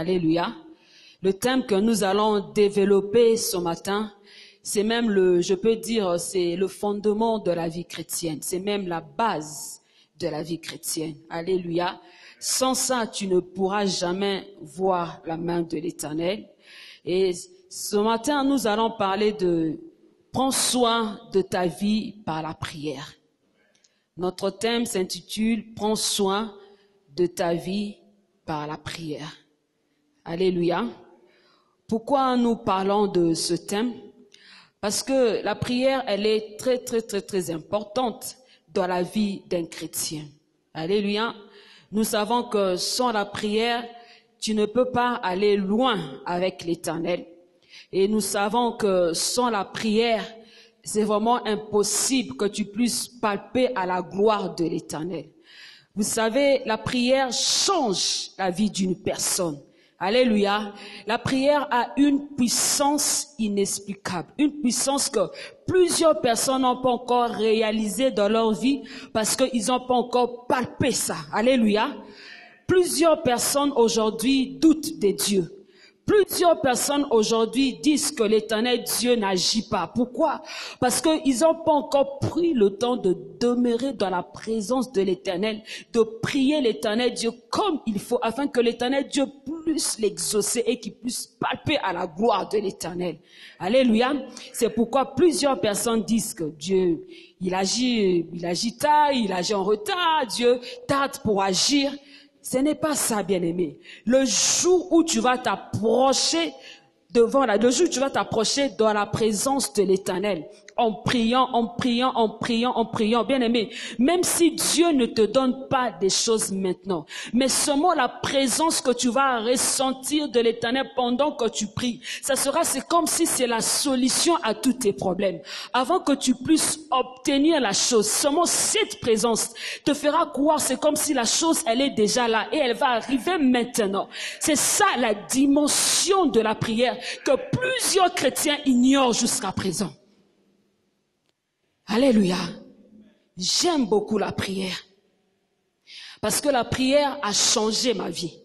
Alléluia. Le thème que nous allons développer ce matin, c'est même je peux dire, c'est le fondement de la vie chrétienne. C'est même la base de la vie chrétienne. Alléluia. Sans ça, tu ne pourras jamais voir la main de l'Éternel. Et ce matin, nous allons parler de prends soin de ta vie par la prière. Notre thème s'intitule prends soin de ta vie par la prière. Alléluia. Pourquoi nous parlons de ce thème? Parce que la prière, elle est très importante dans la vie d'un chrétien. Alléluia. Nous savons que sans la prière, tu ne peux pas aller loin avec l'Éternel. Et nous savons que sans la prière, c'est vraiment impossible que tu puisses palper à la gloire de l'Éternel. Vous savez, la prière change la vie d'une personne. Alléluia. La prière a une puissance inexplicable, une puissance que plusieurs personnes n'ont pas encore réalisée dans leur vie parce qu'ils n'ont pas encore palpé ça. Alléluia. Plusieurs personnes aujourd'hui doutent de Dieu. Plusieurs personnes aujourd'hui disent que l'Éternel Dieu n'agit pas. Pourquoi? Parce qu'ils n'ont pas encore pris le temps de demeurer dans la présence de l'Éternel, de prier l'Éternel Dieu comme il faut, afin que l'Éternel Dieu puisse l'exaucer et qu'il puisse palper à la gloire de l'Éternel. Alléluia. C'est pourquoi plusieurs personnes disent que Dieu, il agit tard, il agit en retard, Dieu tarde pour agir. Ce n'est pas ça, bien-aimé. Le jour où tu vas t'approcher le jour où tu vas t'approcher dans la présence de l'Éternel, en priant, bien-aimé, même si Dieu ne te donne pas des choses maintenant, mais seulement la présence que tu vas ressentir de l'Éternel pendant que tu pries, c'est comme si c'est la solution à tous tes problèmes. Avant que tu puisses obtenir la chose, seulement cette présence te fera croire, c'est comme si la chose, elle est déjà là et elle va arriver maintenant. C'est ça la dimension de la prière que plusieurs chrétiens ignorent jusqu'à présent. Alléluia. J'aime beaucoup la prière. Parce que la prière a changé ma vie.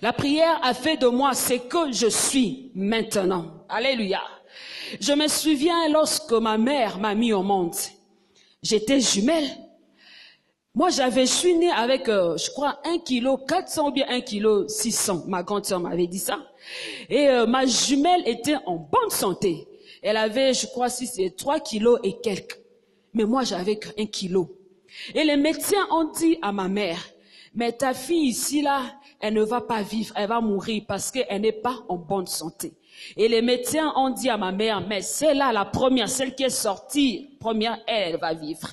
La prière a fait de moi ce que je suis maintenant. Alléluia. Je me souviens lorsque ma mère m'a mis au monde. J'étais jumelle. Moi, je suis née avec, je crois, 1,4 kg ou bien 1,6 kg. Ma grande sœur m'avait dit ça. Et ma jumelle était en bonne santé. Elle avait, je crois, 3 kilos et quelques. Mais moi, j'avais qu'1 kilo. Et les médecins ont dit à ma mère, mais ta fille ici, là, elle ne va pas vivre, elle va mourir parce qu'elle n'est pas en bonne santé. Et les médecins ont dit à ma mère, mais celle-là, la première, celle qui est sortie, première, elle va vivre.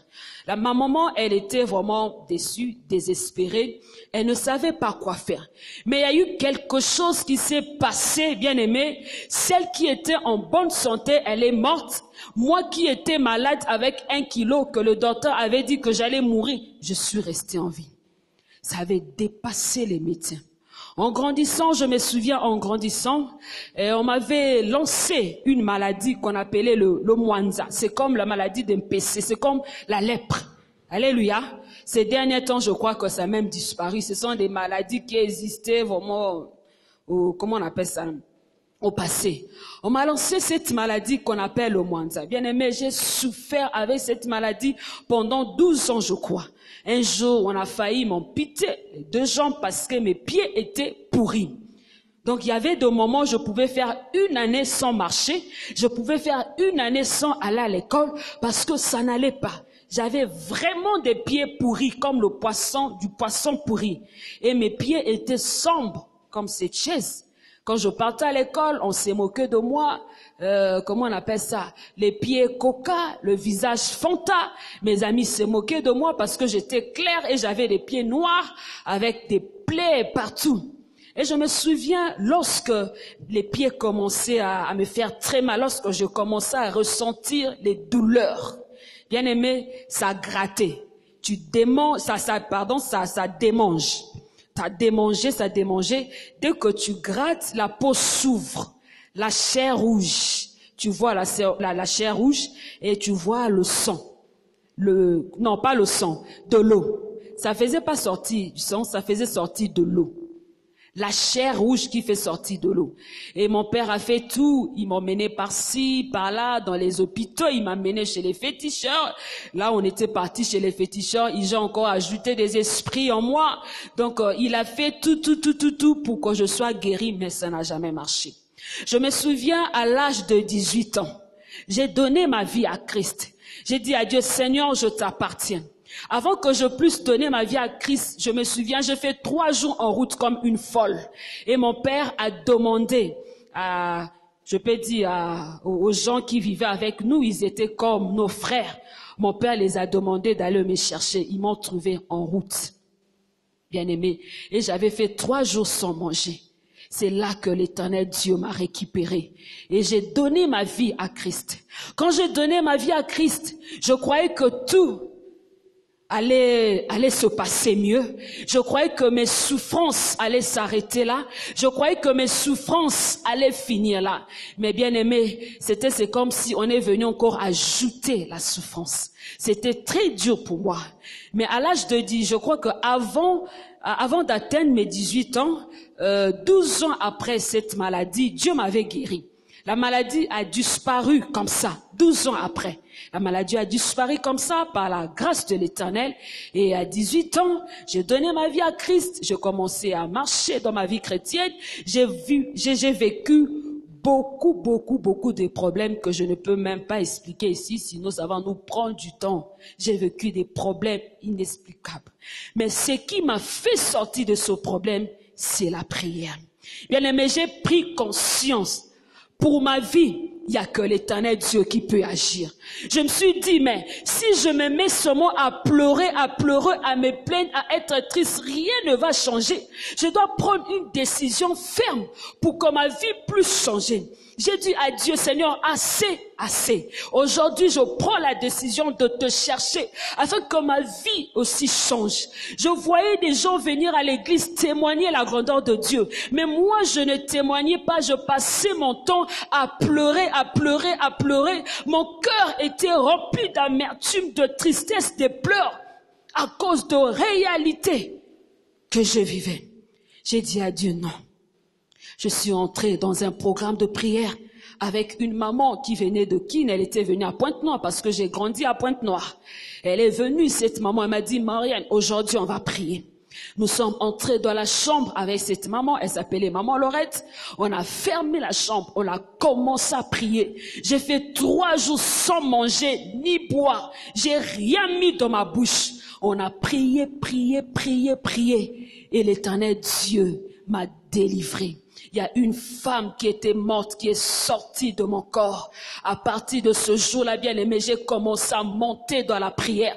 Ma maman, elle était vraiment déçue, désespérée. Elle ne savait pas quoi faire. Mais il y a eu quelque chose qui s'est passé, bien aimé. Celle qui était en bonne santé, elle est morte. Moi qui étais malade avec 1 kilo, que le docteur avait dit que j'allais mourir, je suis restée en vie. Ça avait dépassé les médecins. En grandissant, je me souviens, on m'avait lancé une maladie qu'on appelait le Mwanza. C'est comme la maladie d'un PC, c'est comme la lèpre. Alléluia. Ces derniers temps, je crois que ça a même disparu. Ce sont des maladies qui existaient vraiment, comment on appelle ça, au passé. On m'a lancé cette maladie qu'on appelle le Mwanza. Bien aimé, j'ai souffert avec cette maladie pendant 12 ans, je crois. Un jour, on a failli m'amputer les 2 jambes parce que mes pieds étaient pourris. Donc, il y avait des moments où je pouvais faire 1 année sans marcher. Je pouvais faire 1 année sans aller à l'école parce que ça n'allait pas. J'avais vraiment des pieds pourris comme du poisson pourri. Et mes pieds étaient sombres comme cette chaise. Quand je partais à l'école, on s'est moqué de moi. Comment on appelle ça? Les pieds coca, le visage fanta. Mes amis se moquaient de moi parce que j'étais claire et j'avais des pieds noirs avec des plaies partout. Et je me souviens lorsque les pieds commençaient à me faire très mal, lorsque je commençais à ressentir les douleurs. Bien aimé, ça grattait. Ça démange. Ça démangeait. Dès que tu grattes, la peau s'ouvre. La chair rouge. Tu vois la chair rouge et tu vois le sang. Non, pas le sang, de l'eau. Ça faisait pas sortir du sang, ça faisait sortir de l'eau. La chair rouge qui fait sortir de l'eau. Et mon père a fait tout. Il m'a emmené par-ci, par-là, dans les hôpitaux. Il m'a emmené chez les féticheurs. Là, on était parti chez les féticheurs. Ils ont encore ajouté des esprits en moi. Donc, il a fait tout pour que je sois guéri, mais ça n'a jamais marché. Je me souviens, à l'âge de 18 ans, j'ai donné ma vie à Christ. J'ai dit à Dieu, Seigneur, je t'appartiens. Avant que je puisse donner ma vie à Christ, je me souviens, j'ai fait 3 jours en route comme une folle. Et mon père a demandé aux gens qui vivaient avec nous, ils étaient comme nos frères. Mon père les a demandé d'aller me chercher. Ils m'ont trouvé en route, bien aimé. Et j'avais fait 3 jours sans manger. C'est là que l'Éternel Dieu m'a récupéré. Et j'ai donné ma vie à Christ. Quand j'ai donné ma vie à Christ, je croyais que tout allait se passer mieux. Je croyais que mes souffrances allaient s'arrêter là. Je croyais que mes souffrances allaient finir là. Mais bien aimé, c'est comme si on est venu encore ajouter la souffrance. C'était très dur pour moi. Mais à l'âge de 10, je crois que avant d'atteindre mes 18 ans, 12 ans après cette maladie, Dieu m'avait guéri. La maladie a disparu comme ça, 12 ans après. La maladie a disparu comme ça par la grâce de l'Éternel. Et à 18 ans, j'ai donné ma vie à Christ. J'ai commencé à marcher dans ma vie chrétienne. J'ai vécu beaucoup de problèmes que je ne peux même pas expliquer ici, sinon ça va nous prendre du temps. J'ai vécu des problèmes inexplicables. Mais ce qui m'a fait sortir de ce problème, c'est la prière. Bien aimé, j'ai pris conscience. Pour ma vie, il n'y a que l'Éternel Dieu qui peut agir. Je me suis dit, mais si je me mets seulement à pleurer, à me plaindre, à être triste, rien ne va changer. Je dois prendre une décision ferme pour que ma vie puisse changer. J'ai dit à Dieu, Seigneur, assez. Aujourd'hui, je prends la décision de te chercher afin que ma vie aussi change. Je voyais des gens venir à l'église témoigner la grandeur de Dieu. Mais moi, je ne témoignais pas. Je passais mon temps à pleurer. Mon cœur était rempli d'amertume, de tristesse, de pleurs à cause de réalités que je vivais. J'ai dit à Dieu, non. Je suis entrée dans un programme de prière avec une maman qui venait de Keene. Elle était venue à Pointe-Noire parce que j'ai grandi à Pointe-Noire. Elle est venue, cette maman, elle m'a dit, Marianne, aujourd'hui on va prier. Nous sommes entrés dans la chambre avec cette maman, elle s'appelait Maman Laurette. On a fermé la chambre, on a commencé à prier. J'ai fait 3 jours sans manger ni boire. J'ai rien mis dans ma bouche. On a prié. Et l'Éternel Dieu m'a délivré. Il y a une femme qui était morte, qui est sortie de mon corps. À partir de ce jour-là, bien aimé, j'ai commencé à monter dans la prière.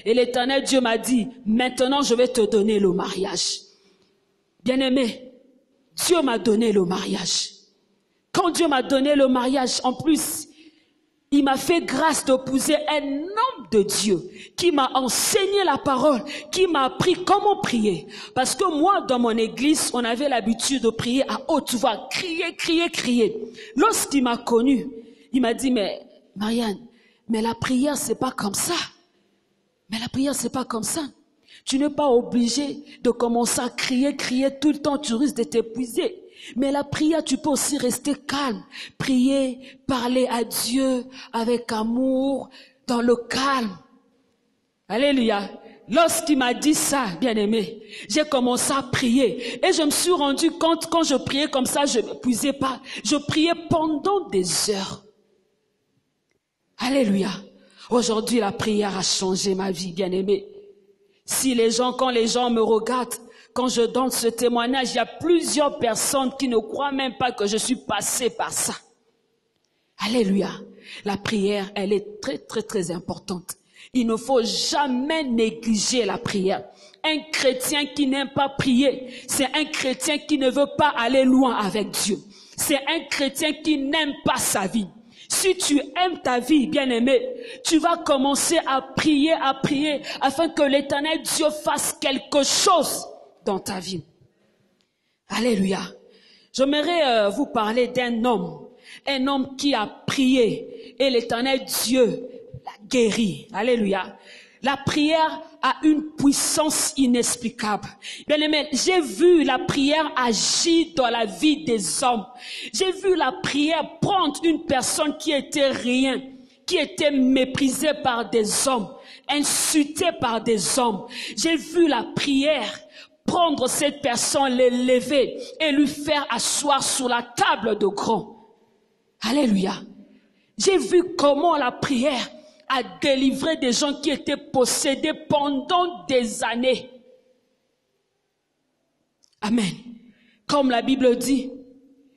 Et l'Éternel Dieu m'a dit, maintenant je vais te donner le mariage. Bien aimé, Dieu m'a donné le mariage. Quand Dieu m'a donné le mariage, en plus, il m'a fait grâce d'épouser un homme de Dieu qui m'a enseigné la parole, qui m'a appris comment prier. Parce que moi, dans mon église, on avait l'habitude de prier à haute voix, crier. Lorsqu'il m'a connu, il m'a dit, mais Marianne, mais la prière, c'est pas comme ça. Tu n'es pas obligé de commencer à crier tout le temps, tu risques de t'épuiser. Mais la prière, tu peux aussi rester calme. Prier, parler à Dieu avec amour, dans le calme. Alléluia. Lorsqu'il m'a dit ça, bien aimé, j'ai commencé à prier. Et je me suis rendu compte, quand je priais comme ça, je ne m'épuisais pas. Je priais pendant des heures. Alléluia. Aujourd'hui, la prière a changé ma vie, bien aimé. Quand les gens me regardent, quand je donne ce témoignage, il y a plusieurs personnes qui ne croient même pas que je suis passée par ça. Alléluia. La prière, elle est très importante. Il ne faut jamais négliger la prière. Un chrétien qui n'aime pas prier, c'est un chrétien qui ne veut pas aller loin avec Dieu. C'est un chrétien qui n'aime pas sa vie. Si tu aimes ta vie, bien-aimé, tu vas commencer à prier afin que l'Éternel Dieu fasse quelque chose dans ta vie. Alléluia. J'aimerais vous parler d'un homme qui a prié et l'Éternel Dieu l'a guéri. Alléluia. La prière a une puissance inexplicable. Bien-aimés, j'ai vu la prière agir dans la vie des hommes. J'ai vu la prière prendre une personne qui était rien, qui était méprisée par des hommes, insultée par des hommes. J'ai vu la prière prendre cette personne, l'élever et lui faire asseoir sur la table de grands. Alléluia. J'ai vu comment la prière a délivré des gens qui étaient possédés pendant des années. Amen. Comme la Bible dit,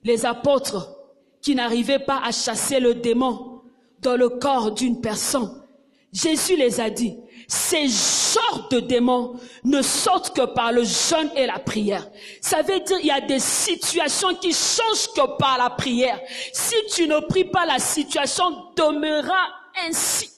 les apôtres qui n'arrivaient pas à chasser le démon dans le corps d'une personne, Jésus les a dit, ces genres de démons ne sortent que par le jeûne et la prière. Ça veut dire qu'il y a des situations qui changent que par la prière. Si tu ne pries pas, la situation demeurera ainsi.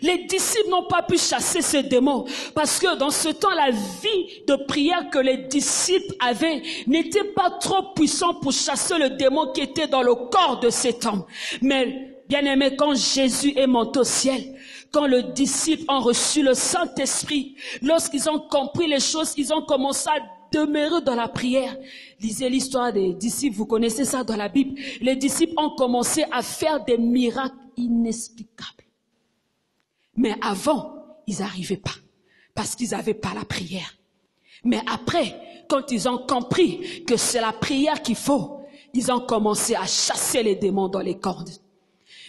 Les disciples n'ont pas pu chasser ce démon parce que dans ce temps, la vie de prière que les disciples avaient n'était pas trop puissante pour chasser le démon qui était dans le corps de cet homme. Mais bien aimé, quand Jésus est monté au ciel, quand les disciples ont reçu le Saint-Esprit, lorsqu'ils ont compris les choses, ils ont commencé à demeurer dans la prière. Lisez l'histoire des disciples, vous connaissez ça dans la Bible. Les disciples ont commencé à faire des miracles inexplicables. Mais avant, ils n'arrivaient pas, parce qu'ils n'avaient pas la prière. Mais après, quand ils ont compris que c'est la prière qu'il faut, ils ont commencé à chasser les démons dans les cordes.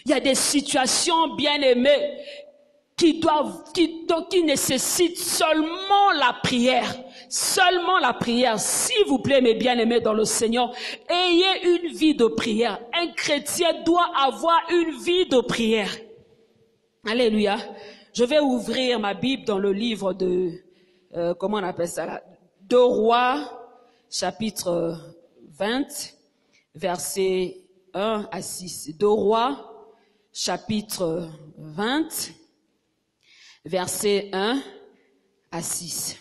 Il y a des situations, bien aimées, qui nécessitent seulement la prière. Seulement la prière. S'il vous plaît, mes bien-aimés dans le Seigneur, ayez une vie de prière. Un chrétien doit avoir une vie de prière. Alléluia. Je vais ouvrir ma Bible dans le livre de, comment on appelle ça là? 2 Rois, chapitre 20, versets 1 à 6. 2 Rois, chapitre 20, versets 1 à 6.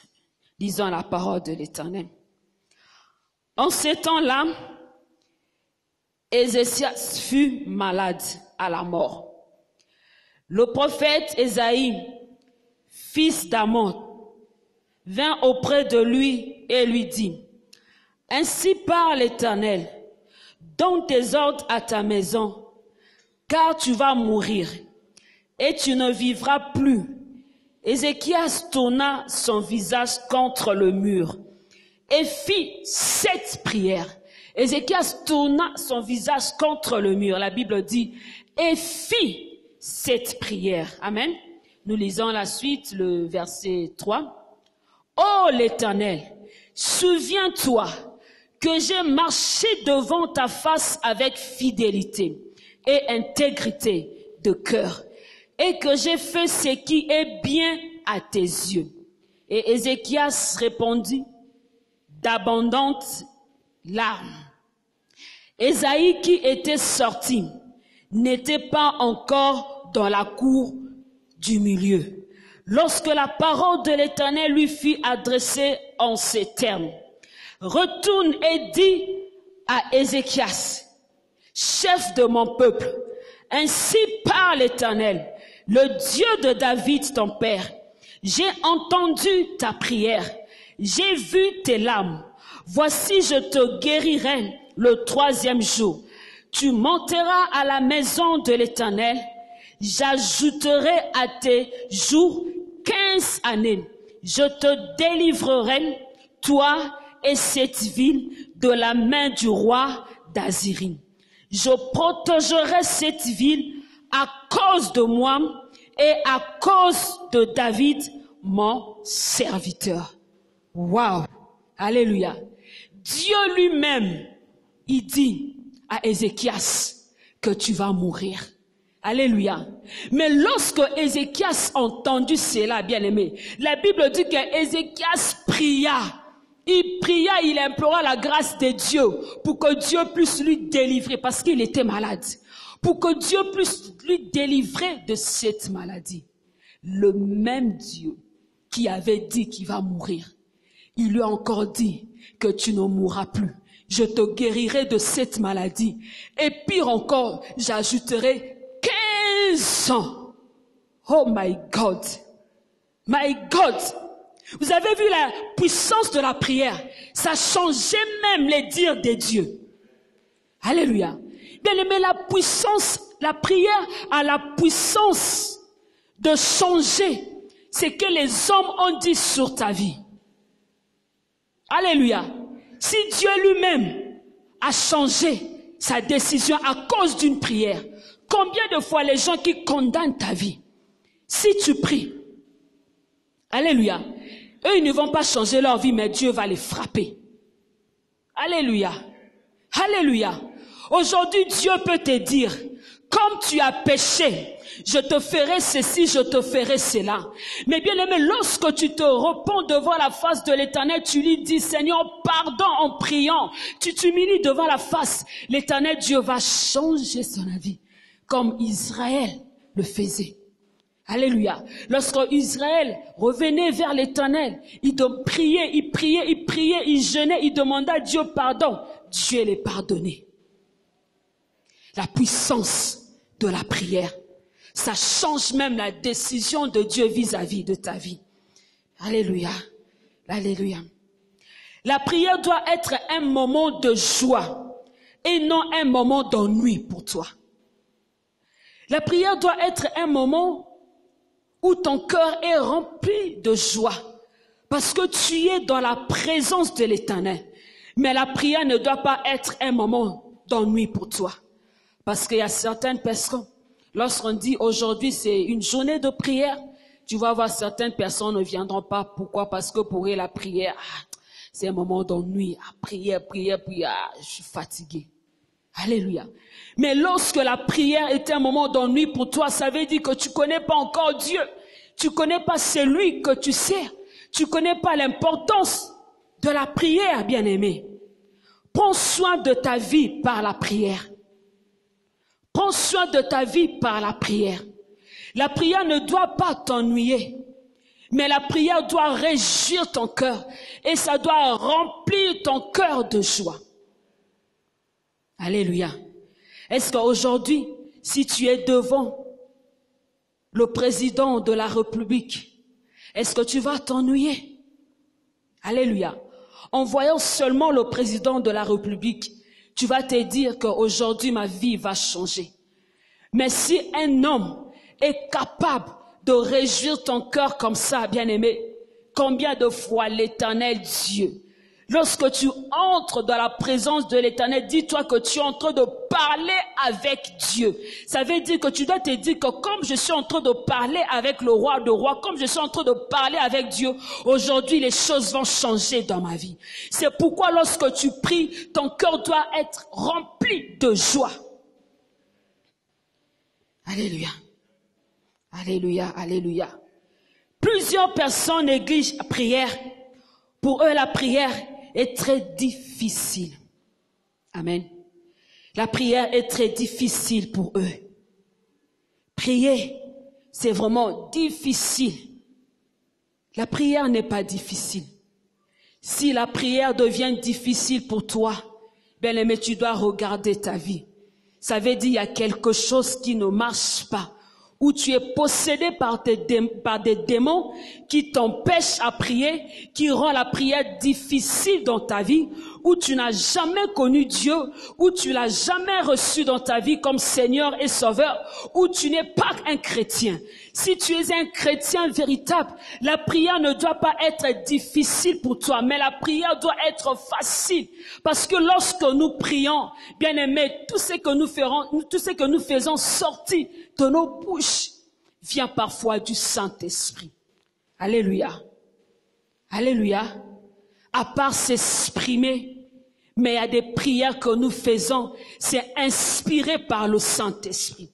Lisons la parole de l'Éternel. En ces temps-là, Ézéchias fut malade à la mort. Le prophète Ésaïe, fils d'Amon, vint auprès de lui et lui dit, « Ainsi parle l'Éternel, donne tes ordres à ta maison, car tu vas mourir, et tu ne vivras plus. » Ézéchias tourna son visage contre le mur et fit 7 prières. Ézéchias tourna son visage contre le mur. La Bible dit, et fit 7 prières. Amen. Nous lisons la suite, le verset 3. Ô l'Éternel, souviens-toi que j'ai marché devant ta face avec fidélité et intégrité de cœur, et que j'ai fait ce qui est bien à tes yeux. Et Ézéchias répondit d'abondantes larmes. Ésaïe qui était sorti n'était pas encore dans la cour du milieu, lorsque la parole de l'Éternel lui fut adressée en ces termes. Retourne et dis à Ézéchias, chef de mon peuple, ainsi parle l'Éternel, le Dieu de David ton père. J'ai entendu ta prière, j'ai vu tes larmes. Voici, je te guérirai le 3e jour. Tu monteras à la maison de l'Éternel. J'ajouterai à tes jours 15 années. Je te délivrerai, toi et cette ville, de la main du roi d'Assyrie. Je protégerai cette ville à cause de moi et à cause de David, mon serviteur. Waouh! Alléluia! Dieu lui-même, il dit à Ézéchias que tu vas mourir. Alléluia. Mais lorsque Ézéchias a entendu cela, bien aimé, la Bible dit que Ézéchias pria. Il pria, il implora la grâce de Dieu pour que Dieu puisse lui délivrer parce qu'il était malade. Pour que Dieu puisse lui délivrer de cette maladie. Le même Dieu qui avait dit qu'il va mourir, il lui a encore dit que tu ne mourras plus. Je te guérirai de cette maladie. Et pire encore, j'ajouterai 15 ans. Oh my God. My God. Vous avez vu la puissance de la prière. Ça changeait même les dires des dieux. Alléluia. Bien aimé, la puissance, la prière a la puissance de changer ce que les hommes ont dit sur ta vie. Alléluia. Si Dieu lui-même a changé sa décision à cause d'une prière, combien de fois les gens qui condamnent ta vie, si tu pries, alléluia, eux ils ne vont pas changer leur vie, mais Dieu va les frapper. Alléluia. Alléluia. Aujourd'hui, Dieu peut te dire, comme tu as péché, je te ferai ceci, je te ferai cela. Mais bien aimé, lorsque tu te repens devant la face de l'Éternel, tu lui dis, Seigneur, pardon en priant. Tu t'humilies devant la face. L'Éternel Dieu va changer son avis, comme Israël le faisait. Alléluia. Lorsque Israël revenait vers l'Éternel, il priait, il jeûnait, il demandait à Dieu pardon. Dieu les pardonnait. La puissance de la prière, ça change même la décision de Dieu vis-à-vis de ta vie. Alléluia. Alléluia. La prière doit être un moment de joie et non un moment d'ennui pour toi. La prière doit être un moment où ton cœur est rempli de joie parce que tu es dans la présence de l'Éternel. Mais la prière ne doit pas être un moment d'ennui pour toi. Parce qu'il y a certaines personnes, lorsqu'on dit aujourd'hui c'est une journée de prière, tu vas voir certaines personnes ne viendront pas. Pourquoi? Parce que pour eux la prière, c'est un moment d'ennui. Prière, je suis fatigué. Alléluia. Mais lorsque la prière est un moment d'ennui pour toi, ça veut dire que tu connais pas encore Dieu. Tu connais pas celui que tu sers. Tu connais pas l'importance de la prière, bien-aimé. Prends soin de ta vie par la prière. Prends soin de ta vie par la prière. La prière ne doit pas t'ennuyer, mais la prière doit réjouir ton cœur et ça doit remplir ton cœur de joie. Alléluia. Est-ce qu'aujourd'hui, si tu es devant le président de la République, est-ce que tu vas t'ennuyer? Alléluia. En voyant seulement le président de la République, tu vas te dire qu'aujourd'hui ma vie va changer. Mais si un homme est capable de réjouir ton cœur comme ça, bien-aimé, combien de fois l'Éternel Dieu, lorsque tu entres dans la présence de l'Éternel, dis-toi que tu es en train de parler avec Dieu. Ça veut dire que tu dois te dire que comme je suis en train de parler avec le roi de rois, comme je suis en train de parler avec Dieu, aujourd'hui les choses vont changer dans ma vie. C'est pourquoi lorsque tu pries, ton cœur doit être rempli de joie. Alléluia. Alléluia, alléluia. Plusieurs personnes négligent la prière. Pour eux, la prière est très difficile. Amen. La prière est très difficile pour eux. Prier, c'est vraiment difficile. La prière n'est pas difficile. Si la prière devient difficile pour toi, bien aimé, tu dois regarder ta vie. Ça veut dire qu'il y a quelque chose qui ne marche pas. Où tu es possédé par des démons qui t'empêchent à prier, qui rend la prière difficile dans ta vie, où tu n'as jamais connu Dieu, où tu l'as jamais reçu dans ta vie comme Seigneur et Sauveur, où tu n'es pas un chrétien. Si tu es un chrétien véritable, la prière ne doit pas être difficile pour toi, mais la prière doit être facile. Parce que lorsque nous prions, bien aimé, tout ce que nous faisons sortir de nos bouches vient parfois du Saint-Esprit. Alléluia. Alléluia. À part s'exprimer, mais il y a des prières que nous faisons, c'est inspiré par le Saint-Esprit.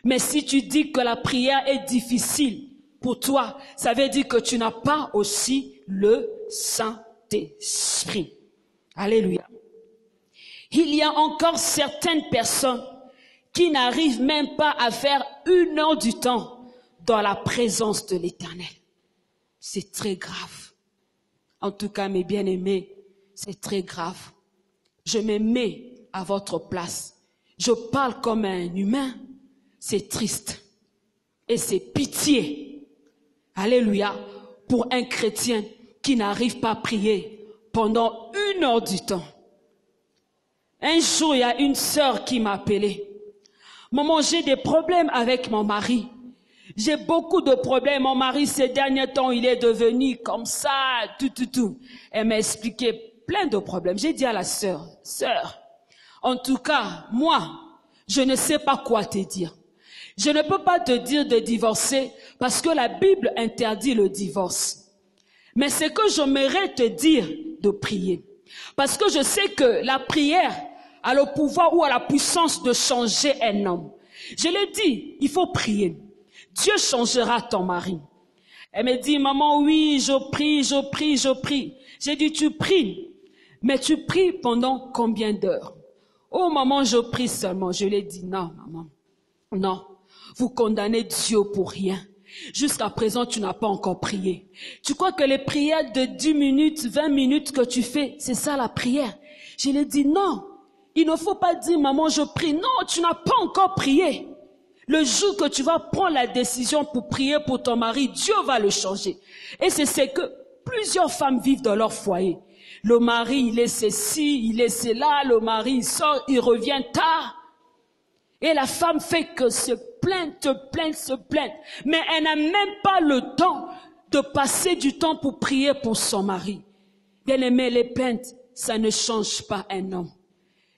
Mais si tu dis que la prière est difficile pour toi, ça veut dire que tu n'as pas aussi le Saint-Esprit. Alléluia. Il y a encore certaines personnes qui n'arrivent même pas à faire 1 heure du temps dans la présence de l'Éternel. C'est très grave. En tout cas, mes bien-aimés, c'est très grave. Je me mets à votre place. Je parle comme un humain. C'est triste. Et c'est pitié. Alléluia. Pour un chrétien qui n'arrive pas à prier pendant 1 heure du temps. Un jour, il y a une sœur qui m'a appelé. Maman, j'ai des problèmes avec mon mari. J'ai beaucoup de problèmes. Mon mari, ces derniers temps, il est devenu comme ça, tout. Elle m'a expliqué plein de problèmes. J'ai dit à la sœur, en tout cas, moi, je ne sais pas quoi te dire. Je ne peux pas te dire de divorcer parce que la Bible interdit le divorce. Mais c'est que j'aimerais te dire de prier. Parce que je sais que la prière a le pouvoir ou a la puissance de changer un homme. Je l'ai dit, il faut prier. Dieu changera ton mari. Elle me dit, maman, oui, je prie. J'ai dit, tu pries. Mais tu pries pendant combien d'heures? Oh, maman, je prie seulement. Je lui ai dit, non, maman, non. Vous condamnez Dieu pour rien. Jusqu'à présent, tu n'as pas encore prié. Tu crois que les prières de 10 minutes, 20 minutes que tu fais, c'est ça la prière? Je lui ai dit, non. Il ne faut pas dire, maman, je prie. Non, tu n'as pas encore prié. Le jour que tu vas prendre la décision pour prier pour ton mari, Dieu va le changer. Et c'est ce que plusieurs femmes vivent dans leur foyer. Le mari, il est ceci, il est cela, le mari, il sort, il revient tard. Et la femme fait que se plaindre. Mais elle n'a même pas le temps de passer du temps pour prier pour son mari. Bien aimé, les plaintes, ça ne change pas un homme.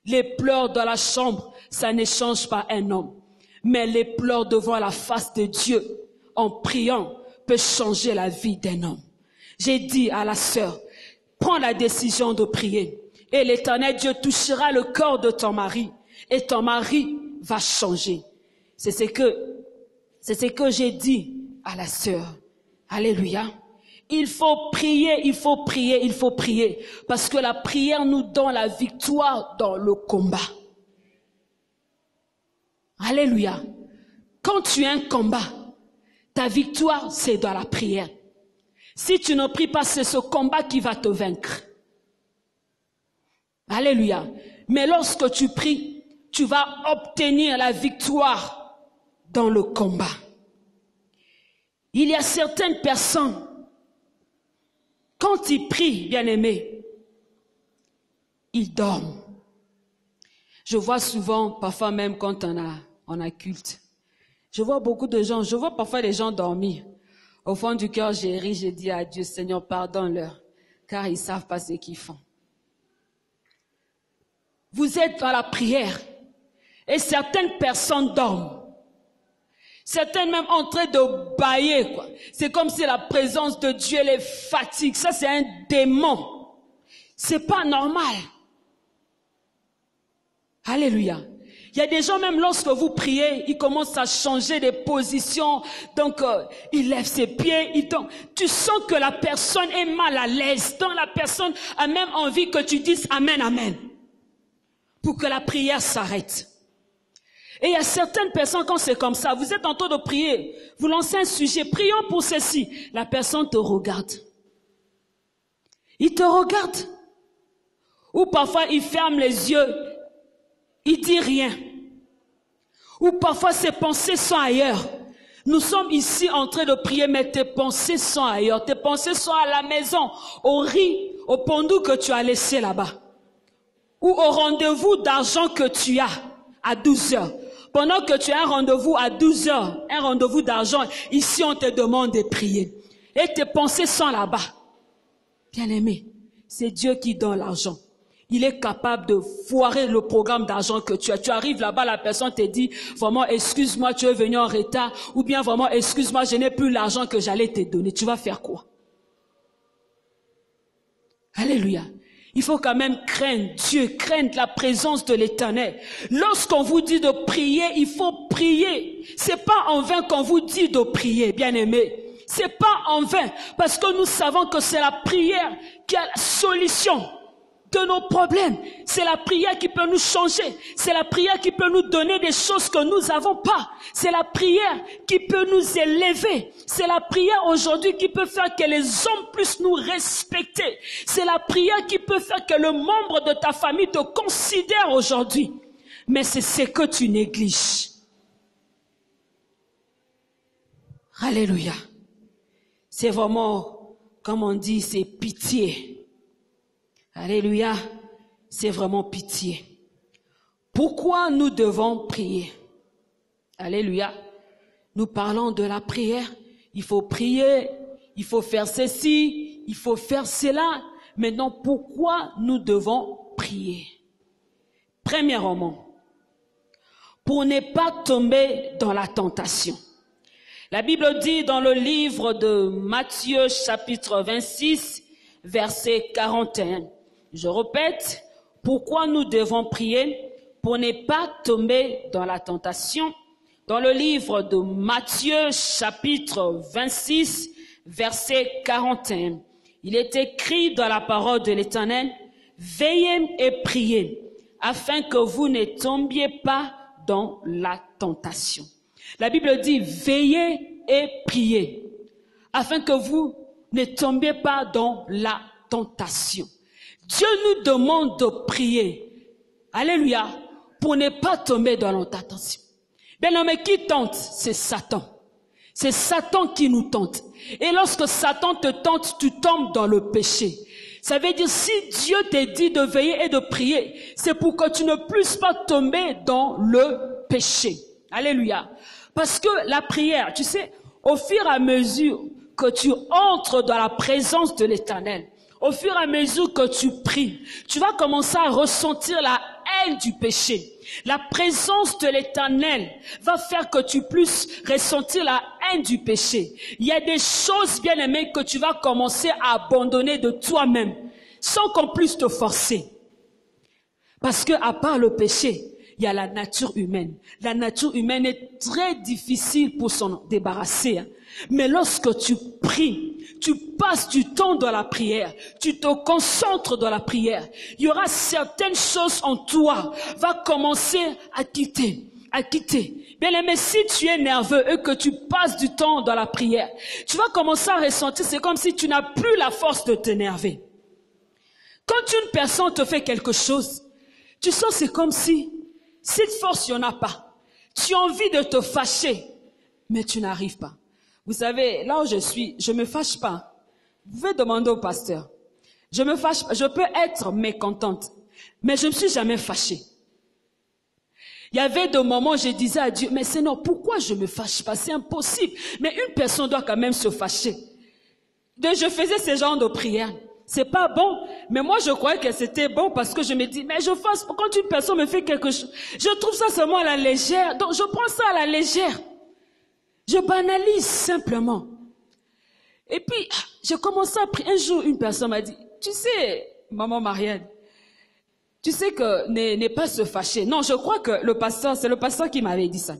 Les pleurs dans la chambre, ça ne change pas un homme. Mais les pleurs devant la face de Dieu, en priant, peut changer la vie d'un homme. J'ai dit à la sœur, prends la décision de prier. Et l'Éternel Dieu touchera le corps de ton mari. Et ton mari va changer. C'est ce que j'ai dit à la sœur. Alléluia. Il faut prier. Parce que la prière nous donne la victoire dans le combat. Alléluia. Quand tu as un combat, ta victoire, c'est dans la prière. Si tu ne pries pas, c'est ce combat qui va te vaincre. Alléluia. Mais lorsque tu pries, tu vas obtenir la victoire dans le combat. Il y a certaines personnes, quand ils prient, bien-aimés, ils dorment. Je vois souvent, parfois même quand on a culte, je vois beaucoup de gens, je vois parfois les gens dormir. Au fond du cœur, j'ai ri, j'ai dit à Dieu, Seigneur, pardonne-leur, car ils ne savent pas ce qu'ils font. Vous êtes dans la prière et certaines personnes dorment. Certaines même en train de bâiller, quoi. C'est comme si la présence de Dieu les fatigue. Ça, c'est un démon. C'est pas normal. Alléluia. Il y a des gens, même lorsque vous priez, ils commencent à changer de position. Donc, il lève ses pieds. Tu sens que la personne est mal à l'aise. Donc, la personne a même envie que tu dises Amen, Amen. Pour que la prière s'arrête. Et il y a certaines personnes, quand c'est comme ça, vous êtes en train de prier, vous lancez un sujet, prions pour ceci. La personne te regarde. Il te regarde. Ou parfois, il ferme les yeux. Il dit rien. Ou parfois ses pensées sont ailleurs. Nous sommes ici en train de prier, mais tes pensées sont ailleurs. Tes pensées sont à la maison, au riz, au pendou que tu as laissé là-bas. Ou au rendez-vous d'argent que tu as à 12 heures. Pendant que tu as un rendez-vous à 12 heures, un rendez-vous d'argent, ici on te demande de prier. Et tes pensées sont là-bas. Bien-aimé, c'est Dieu qui donne l'argent. Il est capable de foirer le programme d'argent que tu as. Tu arrives là-bas, la personne te dit, vraiment, excuse-moi, tu es venu en retard. Ou bien, vraiment, excuse-moi, je n'ai plus l'argent que j'allais te donner. Tu vas faire quoi? Alléluia. Il faut quand même craindre Dieu, craindre la présence de l'Éternel. Lorsqu'on vous dit de prier, il faut prier. C'est pas en vain qu'on vous dit de prier, bien-aimés. C'est pas en vain, parce que nous savons que c'est la prière qui a la solution de nos problèmes. C'est la prière qui peut nous changer. C'est la prière qui peut nous donner des choses que nous n'avons pas. C'est la prière qui peut nous élever. C'est la prière aujourd'hui qui peut faire que les hommes puissent nous respecter. C'est la prière qui peut faire que le membre de ta famille te considère aujourd'hui. Mais c'est ce que tu négliges. Alléluia. C'est vraiment, comme on dit, c'est pitié. Alléluia. C'est vraiment pitié. Pourquoi nous devons prier? Alléluia. Nous parlons de la prière. Il faut prier, il faut faire ceci, il faut faire cela. Maintenant, pourquoi nous devons prier? Premièrement, pour ne pas tomber dans la tentation. La Bible dit dans le livre de Matthieu chapitre 26, verset 41. Je répète, pourquoi nous devons prier? Pour ne pas tomber dans la tentation. Dans le livre de Matthieu chapitre 26, verset 41. Il est écrit dans la parole de l'Éternel, « Veillez et priez, afin que vous ne tombiez pas dans la tentation. » La Bible dit, « Veillez et priez, afin que vous ne tombiez pas dans la tentation. » Dieu nous demande de prier, alléluia, pour ne pas tomber dans la tentation. Bien, mais qui tente? C'est Satan. C'est Satan qui nous tente. Et lorsque Satan te tente, tu tombes dans le péché. Ça veut dire, si Dieu te dit de veiller et de prier, c'est pour que tu ne puisses pas tomber dans le péché. Alléluia. Parce que la prière, tu sais, au fur et à mesure que tu entres dans la présence de l'Éternel, au fur et à mesure que tu pries, tu vas commencer à ressentir la haine du péché. La présence de l'Éternel va faire que tu puisses ressentir la haine du péché. Il y a des choses, bien aimées, que tu vas commencer à abandonner de toi-même, sans qu'on puisse te forcer. Parce que à part le péché, il y a la nature humaine. La nature humaine est très difficile pour s'en débarrasser. Mais lorsque tu pries, tu passes du temps dans la prière, tu te concentres dans la prière, il y aura certaines choses en toi, va commencer à quitter. Bien aimé, si tu es nerveux et que tu passes du temps dans la prière, tu vas commencer à ressentir, c'est comme si tu n'as plus la force de t'énerver. Quand une personne te fait quelque chose, tu sens c'est comme si cette force, il n'y en a pas. Tu as envie de te fâcher, mais tu n'arrives pas. Vous savez, là où je suis, je me fâche pas. Vous pouvez demander au pasteur. Je me fâche pas. Je peux être mécontente, mais je ne me suis jamais fâchée. Il y avait des moments où je disais à Dieu, mais Seigneur, pourquoi je me fâche pas? C'est impossible. Mais une personne doit quand même se fâcher. Donc je faisais ce genre de prière. C'est pas bon, mais moi je croyais que c'était bon parce que je me dis, mais je fasse, quand une personne me fait quelque chose, je trouve ça seulement à la légère, donc je prends ça à la légère. Je banalise simplement. Et puis, j'ai commencé à prier. Un jour, une personne m'a dit, tu sais, maman Marianne, tu sais que n'est pas se fâcher. Non, je crois que c'est le pasteur qui m'avait dit ça.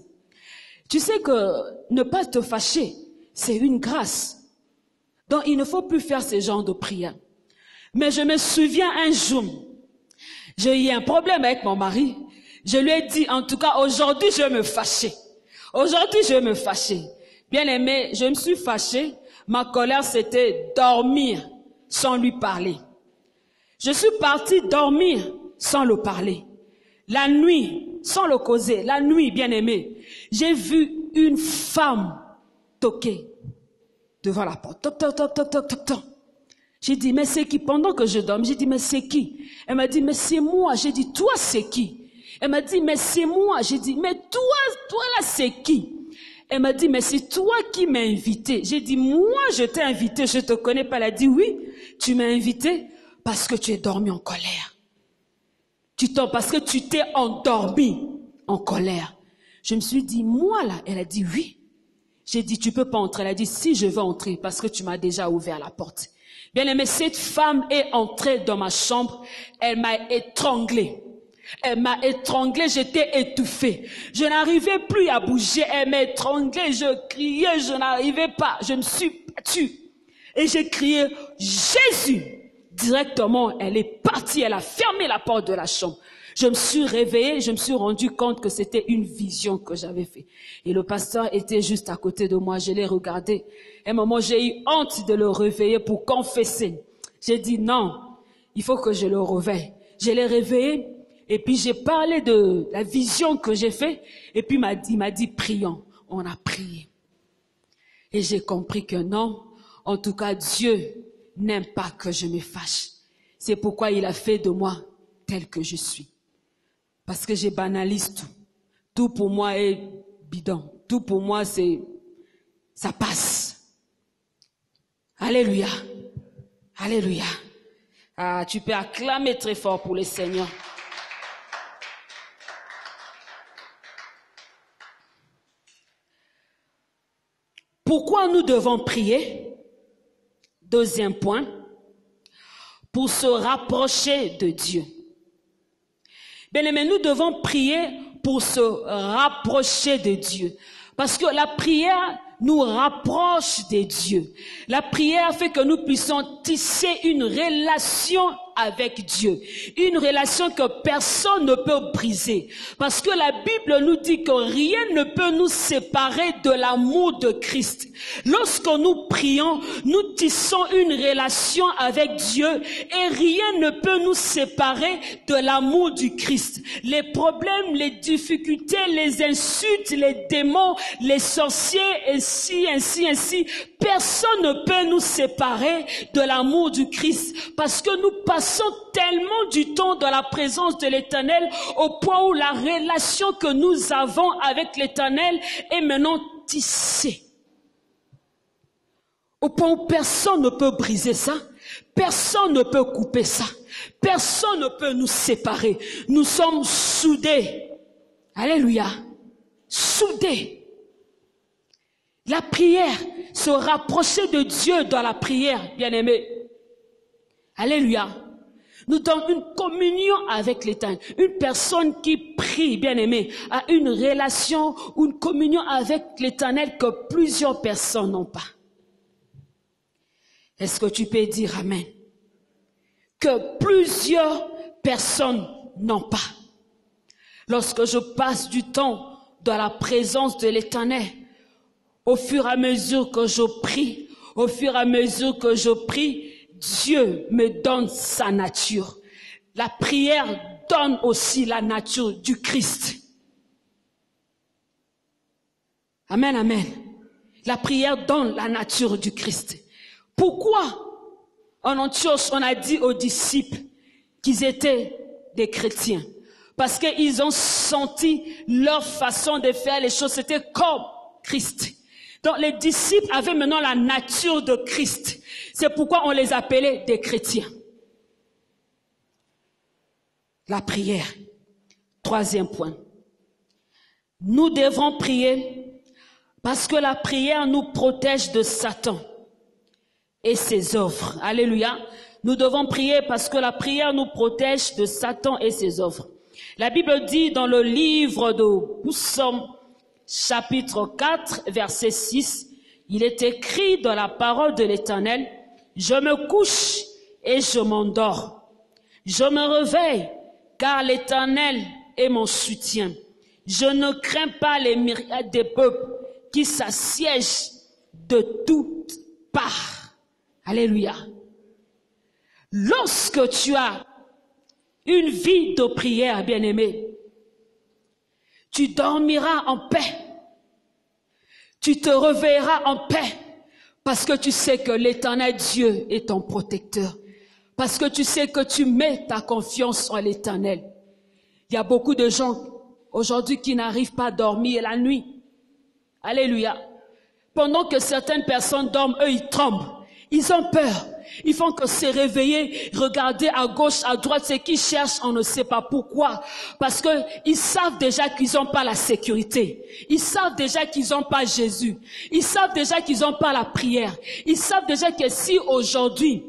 Tu sais que ne pas te fâcher, c'est une grâce. Donc, il ne faut plus faire ce genre de prière. Mais je me souviens un jour, j'ai eu un problème avec mon mari. Je lui ai dit, en tout cas, aujourd'hui, je vais me fâcher. Aujourd'hui, je vais me fâcher. Bien aimé, je me suis fâchée. Ma colère, c'était dormir sans lui parler. Je suis partie dormir sans le parler. La nuit, sans le causer, la nuit, bien aimé, j'ai vu une femme toquer devant la porte. Toc, toc, toc, toc, toc, toc, toc. J'ai dit, mais c'est qui? Pendant que je dorme, j'ai dit, mais c'est qui? Elle m'a dit, mais c'est moi. J'ai dit, toi, c'est qui? Elle m'a dit, mais c'est moi. J'ai dit, mais toi là, c'est qui? Elle m'a dit, mais c'est toi qui m'as invité. J'ai dit, moi, je t'ai invité, je te connais pas. Elle a dit, oui, tu m'as invité parce que tu es dormi en colère. Parce que tu t'es endormi en colère. Je me suis dit, moi là, elle a dit, oui. J'ai dit, tu peux pas entrer. Elle a dit, si, je veux entrer parce que tu m'as déjà ouvert la porte. Bien aimé, cette femme est entrée dans ma chambre. Elle m'a étranglée. Elle m'a étranglée, j'étais étouffée. Je n'arrivais plus à bouger. Elle m'a étranglée, je criais, je n'arrivais pas. Je me suis battue. Et j'ai crié, Jésus! Directement, elle est partie, elle a fermé la porte de la chambre. Je me suis réveillée, je me suis rendu compte que c'était une vision que j'avais faite. Et le pasteur était juste à côté de moi, je l'ai regardé. À un moment, j'ai eu honte de le réveiller pour confesser. J'ai dit non, il faut que je le réveille. Je l'ai réveillé et puis j'ai parlé de la vision que j'ai faite. Et puis il m'a dit prions. On a prié. Et j'ai compris que non, en tout cas, Dieu n'aime pas que je me fâche. C'est pourquoi il a fait de moi tel que je suis. Parce que je banalise tout. Tout pour moi est bidon. Tout pour moi, ça passe. Alléluia. Alléluia. Ah, tu peux acclamer très fort pour le Seigneur. Pourquoi nous devons prier? Deuxième point, pour se rapprocher de Dieu. Bien-aimés, nous devons prier pour se rapprocher de Dieu. Parce que la prière nous rapproche de Dieu. La prière fait que nous puissions tisser une relation avec Dieu. Une relation que personne ne peut briser. Parce que la Bible nous dit que rien ne peut nous séparer de l'amour de Christ. Lorsque nous prions, nous tissons une relation avec Dieu et rien ne peut nous séparer de l'amour du Christ. Les problèmes, les difficultés, les insultes, les démons, les sorciers, ainsi, personne ne peut nous séparer de l'amour du Christ. Parce que nous passons tellement du temps dans la présence de l'Éternel au point où la relation que nous avons avec l'Éternel est maintenant tissée. Au point où personne ne peut briser ça, personne ne peut couper ça, personne ne peut nous séparer. Nous sommes soudés. Alléluia. Soudés. La prière, se rapprocher de Dieu dans la prière, bien-aimés. Alléluia. Nous avons une communion avec l'Éternel. Une personne qui prie, bien-aimé, a une relation ou une communion avec l'Éternel que plusieurs personnes n'ont pas. Est-ce que tu peux dire Amen? Que plusieurs personnes n'ont pas. Lorsque je passe du temps dans la présence de l'Éternel, au fur et à mesure que je prie, Dieu me donne sa nature. La prière donne aussi la nature du Christ. Amen, amen. La prière donne la nature du Christ. Pourquoi en Antioche on a dit aux disciples qu'ils étaient des chrétiens? Parce qu'ils ont senti leur façon de faire les choses, c'était comme Christ. Donc les disciples avaient maintenant la nature de Christ. C'est pourquoi on les appelait des chrétiens. La prière. Troisième point. Nous devons prier parce que la prière nous protège de Satan et ses œuvres. Alléluia. Nous devons prier parce que la prière nous protège de Satan et ses œuvres. La Bible dit dans le livre de Psaume, chapitre 4, verset 6, il est écrit dans la parole de l'Éternel, « Je me couche et je m'endors. Je me réveille, car l'Éternel est mon soutien. Je ne crains pas les myriades des peuples qui s'assiègent de toutes parts. » Alléluia. Lorsque tu as une vie de prière, bien-aimé, tu dormiras en paix. Tu te réveilleras en paix parce que tu sais que l'Éternel Dieu est ton protecteur. Parce que tu sais que tu mets ta confiance en l'Éternel. Il y a beaucoup de gens aujourd'hui qui n'arrivent pas à dormir la nuit. Alléluia. Pendant que certaines personnes dorment, eux ils tremblent. Ils ont peur. Ils font que se réveiller, regarder à gauche, à droite, ce qu'ils cherchent, on ne sait pas pourquoi. Parce que ils savent déjà qu'ils n'ont pas la sécurité. Ils savent déjà qu'ils n'ont pas Jésus. Ils savent déjà qu'ils n'ont pas la prière. Ils savent déjà que si aujourd'hui,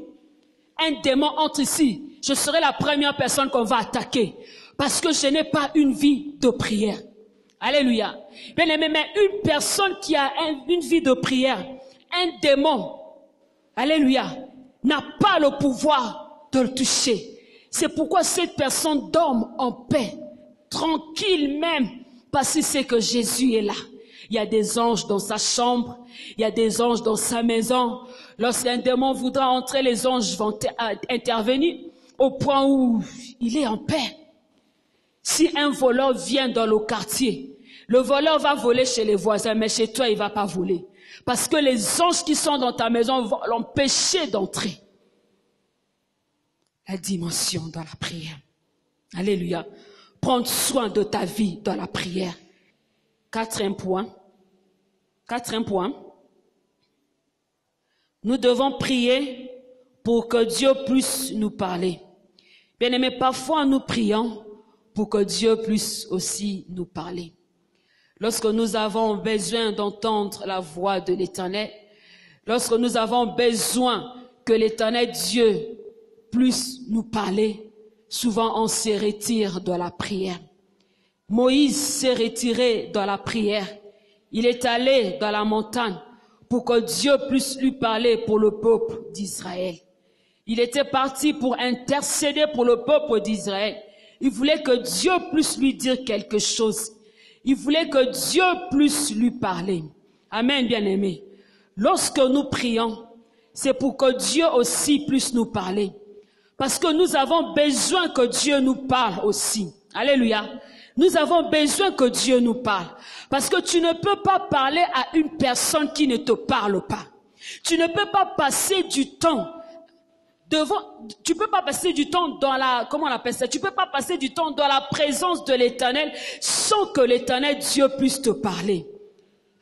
un démon entre ici, je serai la première personne qu'on va attaquer. Parce que je n'ai pas une vie de prière. Alléluia. Bien aimé, mais une personne qui a une vie de prière, un démon, alléluia, n'a pas le pouvoir de le toucher. C'est pourquoi cette personne dorme en paix, tranquille même, parce qu'il sait que Jésus est là. Il y a des anges dans sa chambre, il y a des anges dans sa maison. Lorsqu'un démon voudra entrer, les anges vont intervenir au point où il est en paix. Si un voleur vient dans le quartier, Le voleur va voler chez les voisins, mais chez toi, il va pas voler. Parce que les anges qui sont dans ta maison vont l'empêcher d'entrer. La dimension dans la prière. Alléluia. Prendre soin de ta vie dans la prière. Quatrième point. Nous devons prier pour que Dieu puisse nous parler. Bien-aimés, parfois nous prions pour que Dieu puisse aussi nous parler. Lorsque nous avons besoin d'entendre la voix de l'Éternel, lorsque nous avons besoin que l'Éternel Dieu puisse nous parler, souvent on se retire de la prière. Moïse s'est retiré dans la prière. Il est allé dans la montagne pour que Dieu puisse lui parler pour le peuple d'Israël. Il était parti pour intercéder pour le peuple d'Israël. Il voulait que Dieu puisse lui dire quelque chose. Il voulait que Dieu puisse lui parler. Amen, bien-aimés. Lorsque nous prions, c'est pour que Dieu aussi puisse nous parler. Parce que nous avons besoin que Dieu nous parle aussi. Alléluia. Nous avons besoin que Dieu nous parle. Parce que tu ne peux pas parler à une personne qui ne te parle pas. Tu ne peux pas passer du temps tu peux pas passer du temps dans la, comment on appelle ça? Tu peux pas passer du temps dans la présence de l'Éternel sans que l'Éternel Dieu puisse te parler.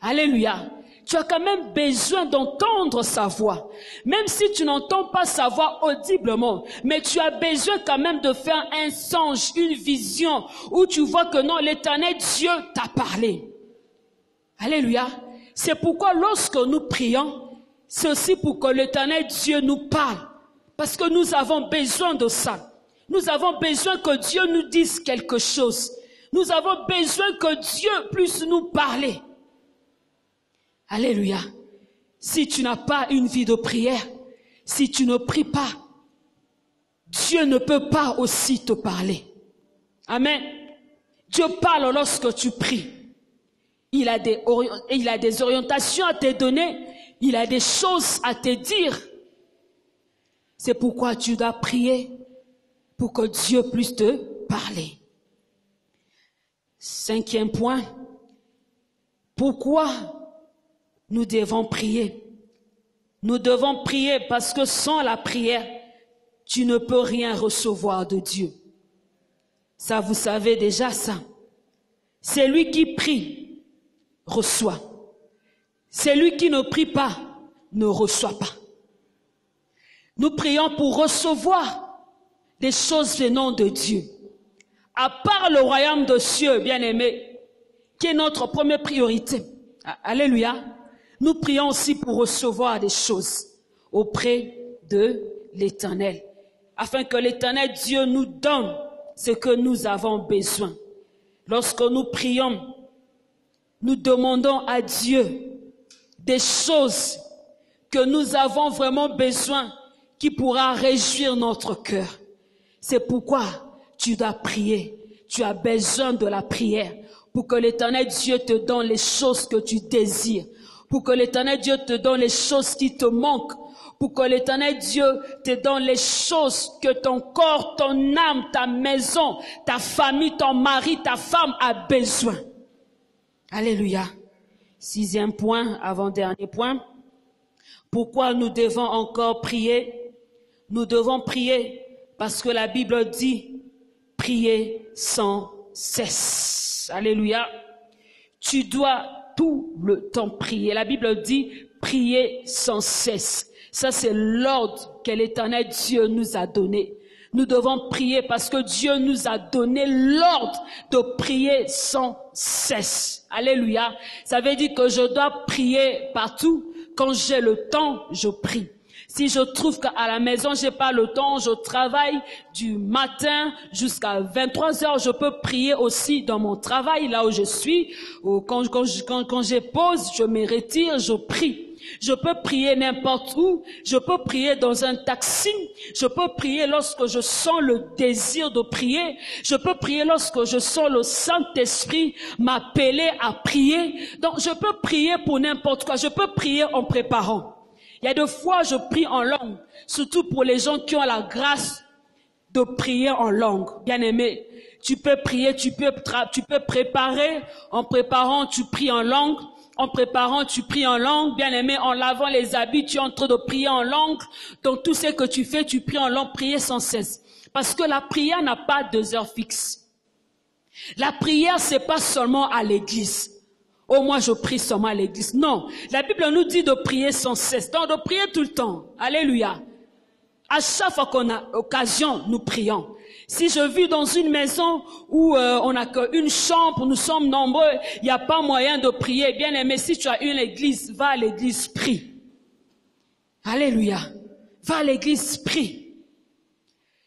Alléluia. Tu as quand même besoin d'entendre sa voix. Même si tu n'entends pas sa voix audiblement, mais tu as besoin quand même de faire un songe, une vision, où tu vois que non, l'Éternel Dieu t'a parlé. Alléluia. C'est pourquoi lorsque nous prions, c'est aussi pour que l'Éternel Dieu nous parle. Parce que nous avons besoin de ça. Nous avons besoin que Dieu nous dise quelque chose. Nous avons besoin que Dieu puisse nous parler. Alléluia. Si tu n'as pas une vie de prière, si tu ne pries pas, Dieu ne peut pas aussi te parler. Amen. Dieu parle lorsque tu pries. Il a des orientations à te donner. Il a des choses à te dire. C'est pourquoi tu dois prier pour que Dieu puisse te parler. Cinquième point. Pourquoi nous devons prier? Nous devons prier parce que sans la prière, tu ne peux rien recevoir de Dieu. Ça, vous savez déjà ça. C'est lui qui prie, reçoit. C'est lui qui ne prie pas, ne reçoit pas. Nous prions pour recevoir des choses venant de Dieu. À part le royaume de cieux, bien-aimés, qui est notre première priorité. Alléluia. Nous prions aussi pour recevoir des choses auprès de l'Éternel, afin que l'Éternel Dieu nous donne ce que nous avons besoin. Lorsque nous prions, nous demandons à Dieu des choses que nous avons vraiment besoin, qui pourra réjouir notre cœur. C'est pourquoi tu dois prier. Tu as besoin de la prière pour que l'Éternel Dieu te donne les choses que tu désires, pour que l'Éternel Dieu te donne les choses qui te manquent, pour que l'Éternel Dieu te donne les choses que ton corps, ton âme, ta maison, ta famille, ton mari, ta femme a besoin. Alléluia. Sixième point, avant-dernier point. Pourquoi nous devons encore prier? Nous devons prier parce que la Bible dit prier sans cesse. Alléluia. Tu dois tout le temps prier. La Bible dit prier sans cesse. Ça, c'est l'ordre que l'Éternel Dieu nous a donné. Nous devons prier parce que Dieu nous a donné l'ordre de prier sans cesse. Alléluia. Ça veut dire que je dois prier partout. Quand j'ai le temps, je prie. Si je trouve qu'à la maison, j'ai pas le temps, je travaille du matin jusqu'à 23 heures, je peux prier aussi dans mon travail, là où je suis. Ou quand j'ai pause, je me retire, je prie. Je peux prier n'importe où, je peux prier dans un taxi, je peux prier lorsque je sens le désir de prier, je peux prier lorsque je sens le Saint-Esprit m'appeler à prier. Donc je peux prier pour n'importe quoi, je peux prier en préparant. Il y a des fois, je prie en langue, surtout pour les gens qui ont la grâce de prier en langue. Bien-aimé, Tu peux prier, tu peux préparer. En préparant, tu pries en langue. En préparant, tu pries en langue. Bien-aimé, en lavant les habits, tu es en train de prier en langue. Donc tout ce que tu fais, tu pries en langue, prier sans cesse. Parce que la prière n'a pas 2 heures fixes. La prière, c'est pas seulement à l'église. Oh, moi, je prie seulement à l'église. Non, la Bible nous dit de prier sans cesse. Donc, de prier tout le temps. Alléluia. À chaque fois qu'on a occasion, nous prions. Si je vis dans une maison où on n'a qu'une chambre, nous sommes nombreux, il n'y a pas moyen de prier. Bien aimé, si tu as une église, va à l'église, prie. Alléluia. Va à l'église, prie.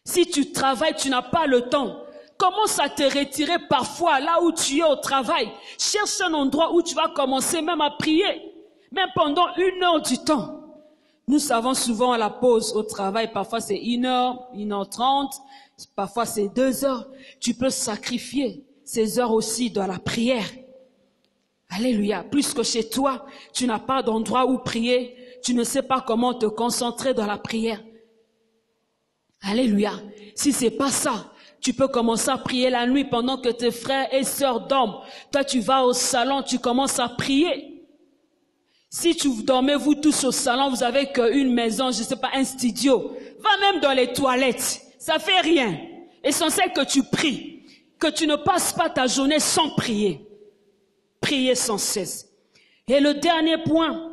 Si tu travailles, tu n'as pas le temps. Commence à te retirer parfois là où tu es au travail. Cherche un endroit où tu vas commencer même à prier. Même pendant 1 heure du temps. Nous savons souvent à la pause au travail, parfois c'est 1 heure, 1h30, parfois c'est 2 heures. Tu peux sacrifier ces heures aussi dans la prière. Alléluia. Plus que chez toi, tu n'as pas d'endroit où prier. Tu ne sais pas comment te concentrer dans la prière. Alléluia. Si c'est pas ça, tu peux commencer à prier la nuit pendant que tes frères et sœurs dorment. Toi, tu vas au salon, tu commences à prier. Si tu dormez, vous tous au salon, vous avez qu'une maison, je sais pas, un studio. Va même dans les toilettes. Ça fait rien. Essentiel que tu pries. Que tu ne passes pas ta journée sans prier. Prier sans cesse. Et le dernier point,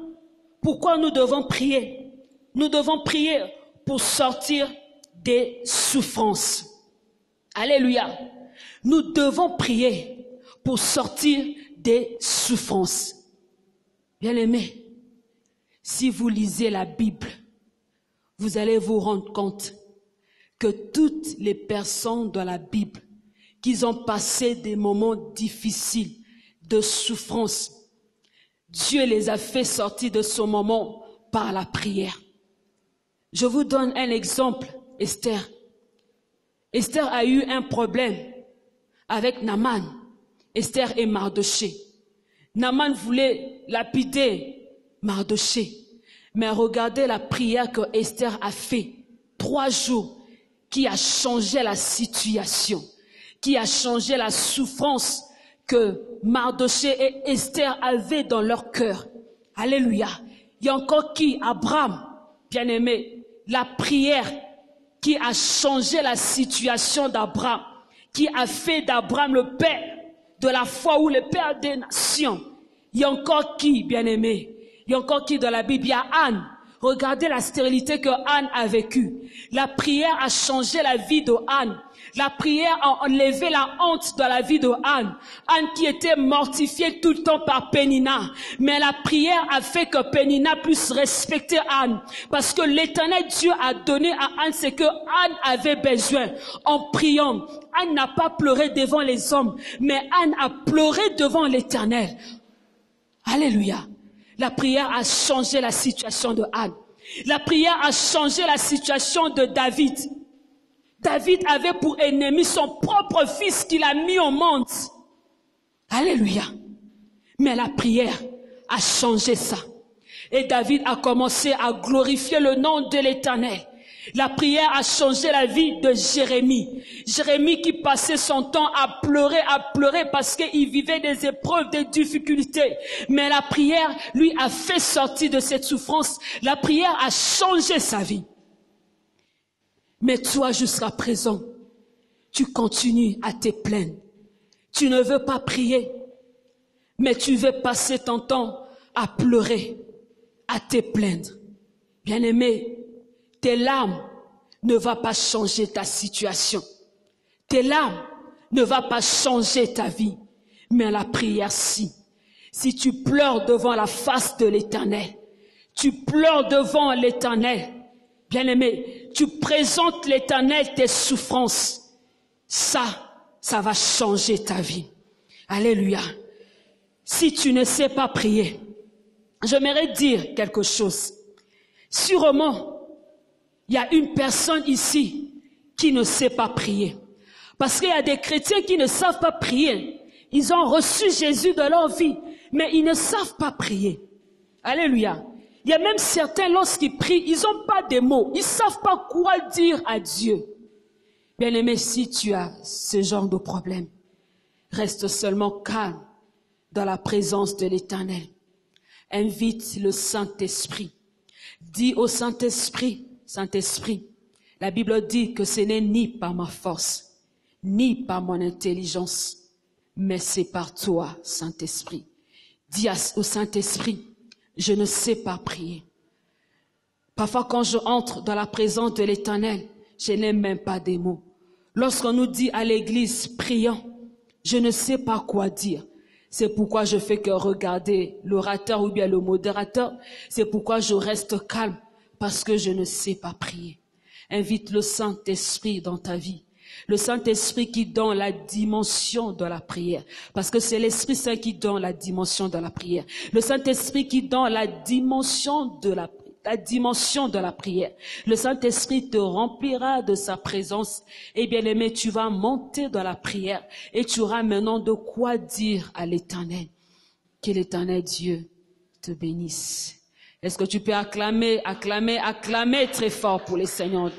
pourquoi nous devons prier? Nous devons prier pour sortir des souffrances. Alléluia. Nous devons prier pour sortir des souffrances. Bien-aimés, si vous lisez la Bible, vous allez vous rendre compte que toutes les personnes dans la Bible qui ont passé des moments difficiles de souffrance, Dieu les a fait sortir de ce moment par la prière. Je vous donne un exemple, Esther. Esther a eu un problème avec Naaman. Esther et Mardoché. Naaman voulait lapider Mardoché. Mais regardez la prière que Esther a fait. 3 jours, qui a changé la situation, qui a changé la souffrance que Mardoché et Esther avaient dans leur cœur. Alléluia. Il y a encore qui? Abraham, bien-aimé. La prière qui a changé la situation d'Abraham, qui a fait d'Abraham le père de la foi ou le père des nations. Il y a encore qui, bien-aimé? Il y a encore qui dans la Bible? Il y a Anne. Regardez la stérilité que Anne a vécue. La prière a changé la vie de Anne. La prière a enlevé la honte dans la vie de Anne. Anne qui était mortifiée tout le temps par Pénina. Mais la prière a fait que Pénina puisse respecter Anne. Parce que l'Éternel Dieu a donné à Anne ce que Anne avait besoin. En priant, Anne n'a pas pleuré devant les hommes, mais Anne a pleuré devant l'Éternel. Alléluia. La prière a changé la situation de Anne. La prière a changé la situation de David. David avait pour ennemi son propre fils qu'il a mis au monde. Alléluia. Mais la prière a changé ça. Et David a commencé à glorifier le nom de l'Éternel. La prière a changé la vie de Jérémie. Jérémie qui passait son temps à pleurer parce qu'il vivait des épreuves, des difficultés. Mais la prière lui a fait sortir de cette souffrance. La prière a changé sa vie. Mais toi, jusqu'à présent, tu continues à te plaindre. Tu ne veux pas prier, mais tu veux passer ton temps à pleurer, à te plaindre. Bien-aimé, tes larmes ne vont pas changer ta situation. Tes larmes ne vont pas changer ta vie. Mais la prière, si. Si tu pleures devant la face de l'Éternel, tu pleures devant l'Éternel, bien-aimé, tu présentes l'Éternel tes souffrances. Ça va changer ta vie. Alléluia. Si tu ne sais pas prier, j'aimerais dire quelque chose. Sûrement, il y a une personne ici qui ne sait pas prier. Parce qu'il y a des chrétiens qui ne savent pas prier. Ils ont reçu Jésus dans leur vie, mais ils ne savent pas prier. Alléluia. Il y a même certains, lorsqu'ils prient, ils n'ont pas de mots. Ils ne savent pas quoi dire à Dieu. Bien-aimé, si tu as ce genre de problème, reste seulement calme dans la présence de l'Éternel. Invite le Saint-Esprit. Dis au Saint-Esprit, Saint-Esprit, la Bible dit que ce n'est ni par ma force, ni par mon intelligence, mais c'est par toi, Saint-Esprit. Dis au Saint-Esprit, je ne sais pas prier. Parfois, quand je entre dans la présence de l'Éternel, je n'ai même pas des mots. Lorsqu'on nous dit à l'église, prions, je ne sais pas quoi dire. C'est pourquoi je fais que regarder l'orateur ou bien le modérateur. C'est pourquoi je reste calme, parce que je ne sais pas prier. Invite le Saint-Esprit dans ta vie. Le Saint-Esprit qui donne la dimension de la prière. Parce que c'est l'Esprit Saint qui donne la dimension de la prière. Le Saint-Esprit qui donne la dimension de la prière. Le Saint-Esprit te remplira de sa présence. Et bien aimé, tu vas monter dans la prière et tu auras maintenant de quoi dire à l'Éternel. Que l'Éternel Dieu te bénisse. Est-ce que tu peux acclamer très fort pour le Seigneur?